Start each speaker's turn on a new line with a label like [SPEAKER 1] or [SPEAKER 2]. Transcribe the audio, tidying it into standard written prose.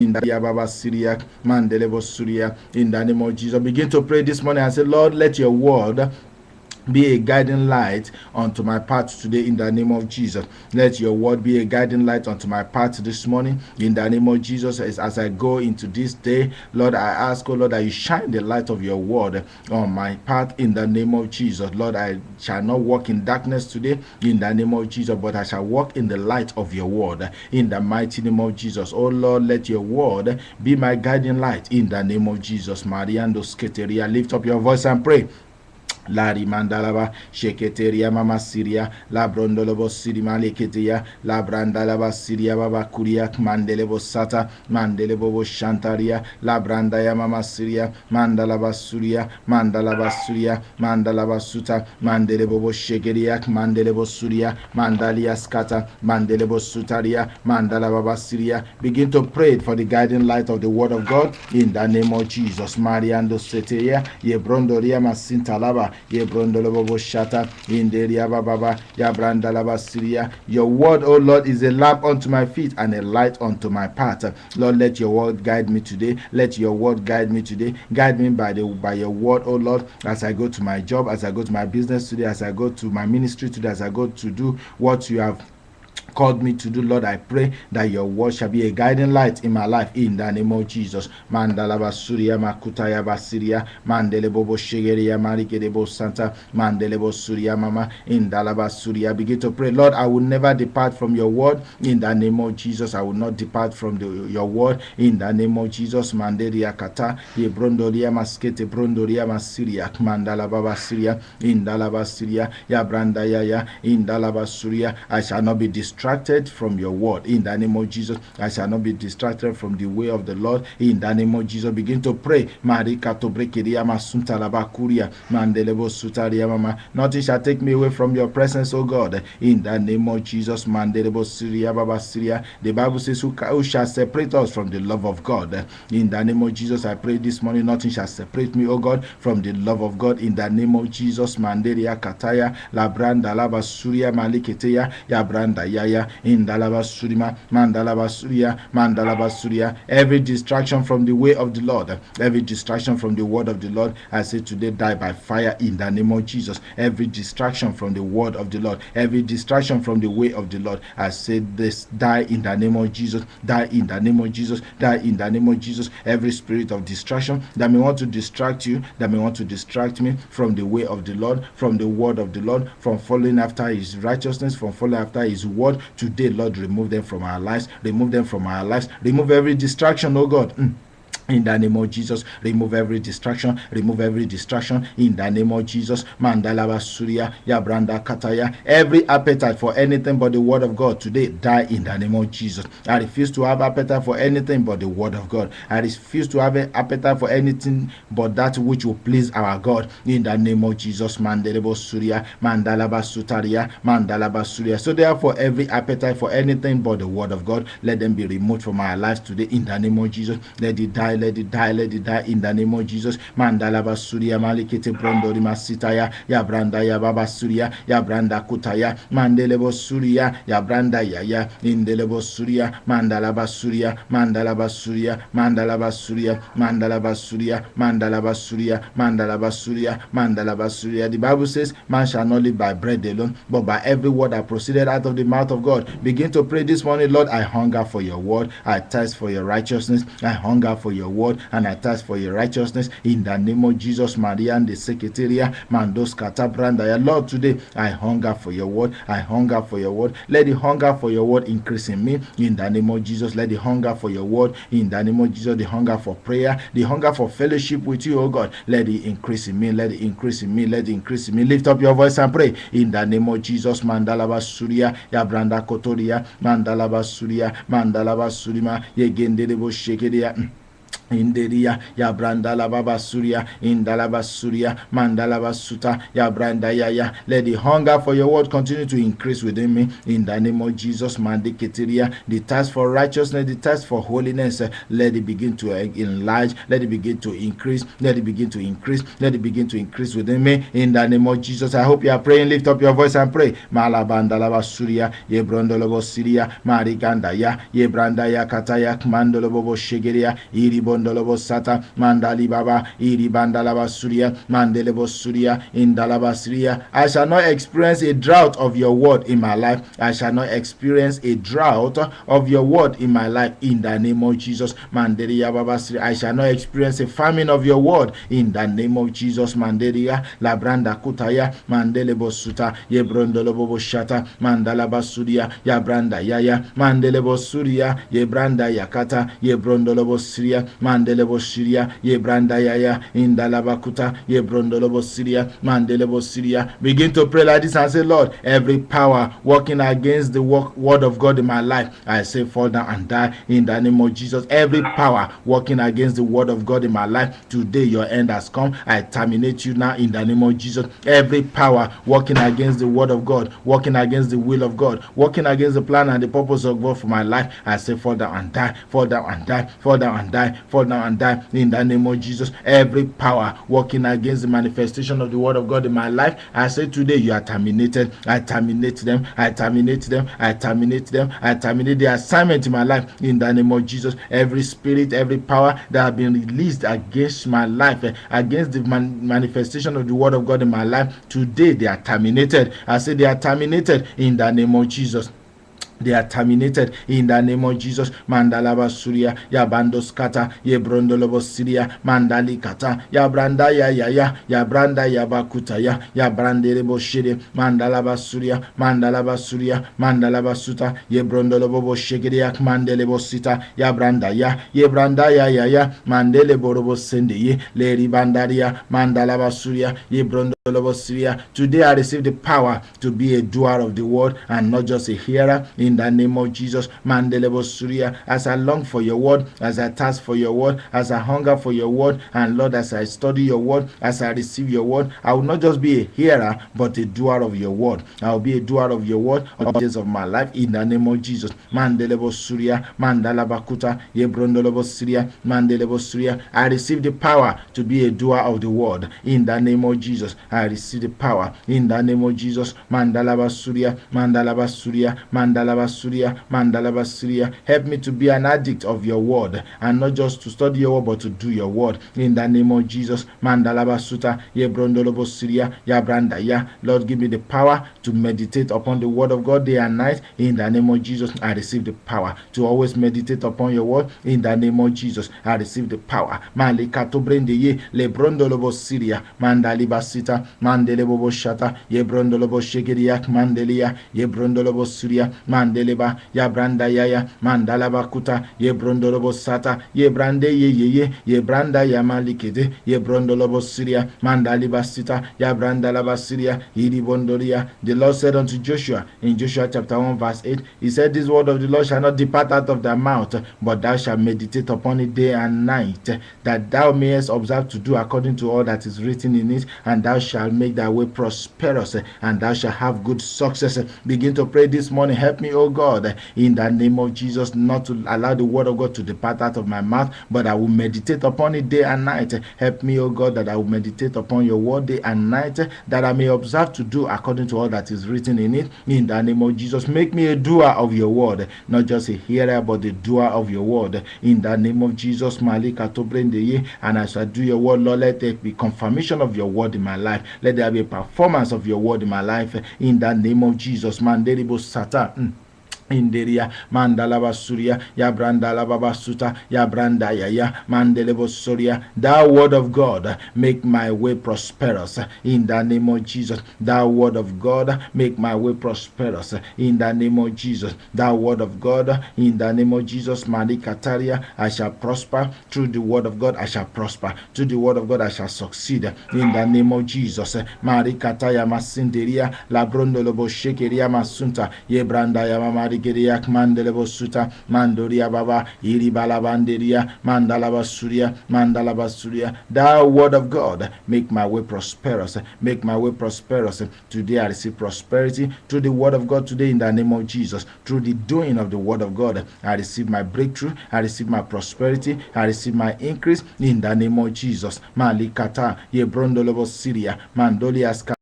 [SPEAKER 1] In the Yababa Syria, Mandelebo Syria, in the name of Jesus. Begin to pray this morning and say, Lord, let your word be a guiding light unto my path today in the name of Jesus. Let your word be a guiding light unto my path this morning in the name of Jesus. As I go into this day, Lord, I ask, oh Lord, that you shine the light of your word on my path in the name of Jesus. Lord, I shall not walk in darkness today in the name of Jesus, but I shall walk in the light of your word in the mighty name of Jesus. Oh Lord, let your word be my guiding light in the name of Jesus. Mariando Sketeria, lift up your voice and pray. Lari mandalaba sheketeria mama siria la brondolobo sirima leketeya la brandalaba siria baba kuria mandelebo sata mandelebo shantaria la brandaya mama siria mandalaba suria mandalaba suria mandalaba suta mandelebo shekeria mandelebo suria mandalia skata mandelebo sutaria mandalaba siria. Begin to pray for the guiding light of the word of God in the name of Jesus. Mariando seteya ye brondoria masintalaba ye brondolobo shata inderia baba ya brandalaba siria. Your word, O Lord, is a lamp unto my feet and a light unto my path. Lord, let your word guide me today. Let your word guide me today. Guide me by your word, O Lord, as I go to my job, as I go to my business today, as I go to my ministry today, as I go to do what you have called me to do. Lord, I pray that your word shall be a guiding light in my life in the name of Jesus. Mandalaba Surya Makutaya Basiria Mandelebo Shegeria Marikedebo Santa Mandelebo Surya Mama in Dalaba Surya. Begin to pray. Lord, I will never depart from your word in the name of Jesus. I will not depart from your word in the name of Jesus. Manderia Kata Ye Brondoria Maskete Brondoria Masiria Mandalaba Basiria in Dalaba Syria Ya Branda Yaya in Dalaba Surya. I shall not be distracted from your word in the name of Jesus. I shall not be distracted from the way of the Lord in the name of Jesus. Begin to pray. Marika to brekiria masunta labakuria mandelebo sutaria mama. Nothing shall take me away from your presence, O God, in the name of Jesus. Mandelebo Syria Baba Syria. The Bible says, who shall separate us from the love of God? In the name of Jesus, I pray this morning, nothing shall separate me, O God, from the love of God in the name of Jesus. Manderia Kataya Labranda Laba Surya Maliketeya Ya Branda Yaya in Dalaba Surima Mandalaba Surya Mandalaba Surya. Every distraction from the way of the Lord, every distraction from the word of the Lord, I say today, die by fire in the name of Jesus. Every distraction from the word of the Lord, every distraction from the way of the Lord, I say this, die in the name of Jesus. Die in the name of Jesus. Die in the name of Jesus. Every spirit of distraction that may want to distract you, that may want to distract me from the way of the Lord, from the word of the Lord, from following after his righteousness, from following after his word, today, Lord, remove them from our lives. Remove them from our lives. Remove every distraction, oh God. In the name of Jesus, remove every distraction, remove every distraction in the name of Jesus. Mandalaba Surya, Yabranda Kataya. Every appetite for anything but the word of God today, die in the name of Jesus. I refuse to have appetite for anything but the word of God. I refuse to have an appetite for anything but that which will please our God in the name of Jesus. Mandelebo Surya, Mandalaba Sutaria, Mandalaba Surya. So therefore, every appetite for anything but the word of God, let them be removed from our lives today in the name of Jesus. Let it die. Let it die, let it die in the name of Jesus. Mandalaba Surya Malikete Brondori Masitaya, Ya Branda Ya Baba Surya, Ya Branda Kutaya, Mandelebo Surya, Ya Branda Yaya, Indelebo Surya, Mandalaba Surya, Mandalaba Surya, Mandalaba Surya, Mandalaba Surya, Mandalaba Surya, Mandalaba Surya, Mandalaba Surya. The Bible says, man shall not live by bread alone, but by every word that proceeded out of the mouth of God. Begin to pray this morning. Lord, I hunger for your word. I thirst for your righteousness. I hunger for your word and I thirst for your righteousness in the name of Jesus. Maria and the Secretaria Mandos Katabranda. Lord, today I hunger for your word. I hunger for your word. Let the hunger for your word increase in me in the name of Jesus. Let the hunger for your word in the name of Jesus. The hunger for prayer, the hunger for fellowship with you, oh God, let it increase in me. Let it increase in me. Let it increase in me. Lift up your voice and pray in the name of Jesus. Mandalaba Surya Yabranda Kotoria Mandalaba Surya Mandalaba Surima Yegendelebo Shekeria Inderia ya branda la baba surya indalaba surya mandalaba suta ya branda ya. Let the hunger for your word continue to increase within me in the name of Jesus. Mandiketeria, the task for righteousness, the task for holiness, let it begin to enlarge, let it begin to increase, let it begin to increase, let it begin to increase within me in the name of Jesus. I hope you are praying. Lift up your voice and pray. Malabandalaba surya ye brondolobo siria mariganda ya ye branda ya kataya mandolobo shegeria iribo sata mandali baba iri bandalaba surya mandelebo surya indalaba surya. I shall not experience a drought of your word in my life. I shall not experience a drought of your word in my life in the name of Jesus. Manderia baba surya. I shall not experience a famine of your word in the name of Jesus. Manderia labranda kutaya mandelebo suta ye brondolobo shata mandalaba surya ya branda yaya mandelebo surya ye branda yakata ye brondolobo surya mandelebo Syria, ye branda yaya, indalabakuta, ye brondolobo Syria, mandelebo Syria. Begin to pray like this and say, Lord, every power working against the word of God in my life, I say, fall down and die in the name of Jesus. Every power working against the word of God in my life, today your end has come. I terminate you now in the name of Jesus. Every power working against the word of God, working against the will of God, working against the plan and the purpose of God for my life, I say, fall down and die, fall down and die, fall down and die, fall down and die in the name of Jesus. Every power working against the manifestation of the word of God in my life, I say today you are terminated. I terminate them. I terminate them. I terminate them. I terminate the assignment in my life in the name of Jesus. Every spirit, every power that have been released against my life, against the manifestation of the word of God in my life, today they are terminated. I say they are terminated in the name of Jesus. They are terminated in the name of Jesus. Mandalaba Surya, ya bandos kata, ye brondolobo Syria, mandali kata, ya branda ya branda ya bakuta ya brandelebo shede, mandalaba Surya, mandalaba suta, ye brondolobo shegeria, mandelebo sita, ya branda ya, mandelebo robo sende ye, leri bandaria, mandalaba Surya, ye brondolobo Syria. Today I receive the power to be a doer of the word and not just a hearer. In the name of Jesus, Mandelebo Surya, as I long for your word, as I thirst for your word, as I hunger for your word, and Lord, as I study your word, as I receive your word, I will not just be a hearer, but a doer of your word. I will be a doer of your word all the days of my life, in the name of Jesus. Mandelebo Surya, Mandalabakuta, Yebrondolobo Surya, Mandelebo Surya. I receive the power to be a doer of the word, in the name of Jesus. I receive the power, in the name of Jesus. Mandalaba Surya, Mandalaba Surya, Mandalaba Surya, Mandalaba Surya. Help me to be an addict of your word and not just to study your word but to do your word in the name of Jesus. Mandalaba Suta, Yebrondolobo Surya, Yabranda ya. Lord, give me the power to meditate upon the word of God day and night in the name of Jesus. I receive the power to always meditate upon your word in the name of Jesus. I receive the power. Malikato brende ye, Lebrondolobo Syria, Mandaliba Sita, Mandelebo Shata, Yebrondolobo Shegeriak, Mandelia, Yebrondolobo Surya, Mandeleba, Yabranda Yaya, Mandalaba Kuta, Yebrondolobo Sata, Yebrande Ye, Yebranda Yamalikete, Yebrondolobo Syria, Mandaliba Sita, Yabrandalaba Syria, Iribondoria. The Lord said unto Joshua in Joshua chapter 1 verse 8, he said, this word of the Lord shall not depart out of thy mouth, but thou shalt meditate upon it day and night, that thou mayest observe to do according to all that is written in it, and thou shalt make thy way prosperous, and thou shalt have good success. Begin to pray this morning. Help me, oh God, in the name of Jesus, not to allow the word of God to depart out of my mouth, but I will meditate upon it day and night. Help me, oh God, that I will meditate upon your word day and night, that I may observe to do according to all that is written in it. In the name of Jesus, make me a doer of your word, not just a hearer, but a doer of your word. In the name of Jesus, Malika Tobrendeye, and I shall do your word, Lord. Let there be confirmation of your word in my life. Let there be a performance of your word in my life. In the name of Jesus, Mandelibo Satan. Inderia Mandalaba Surya, Yabrandalaba Suta, Yabranda Yaya, Mandelebo Surya. Thou word of God, make my way prosperous in the name of Jesus. Thou word of God, make my way prosperous in the name of Jesus. Thou word of God, in the name of Jesus. Malikataria, I shall prosper through the word of God. I shall prosper through the word of God. I shall succeed in the name of Jesus. Marikataya Masinderia, Labrondolobo Shekeria Masunta, Yebranda Yamamari. Mandegeriak Mandelebo Suta, Mandoria Baba, Iribalabanderia, Mandalabasuria, Mandalabasuria. Thou word of God, make my way prosperous. Make my way prosperous. Today I receive prosperity through the word of God today in the name of Jesus. Through the doing of the word of God, I receive my breakthrough. I receive my prosperity. I receive my increase in the name of Jesus. Malikata, Yebrondolobo Syria, Mandolias.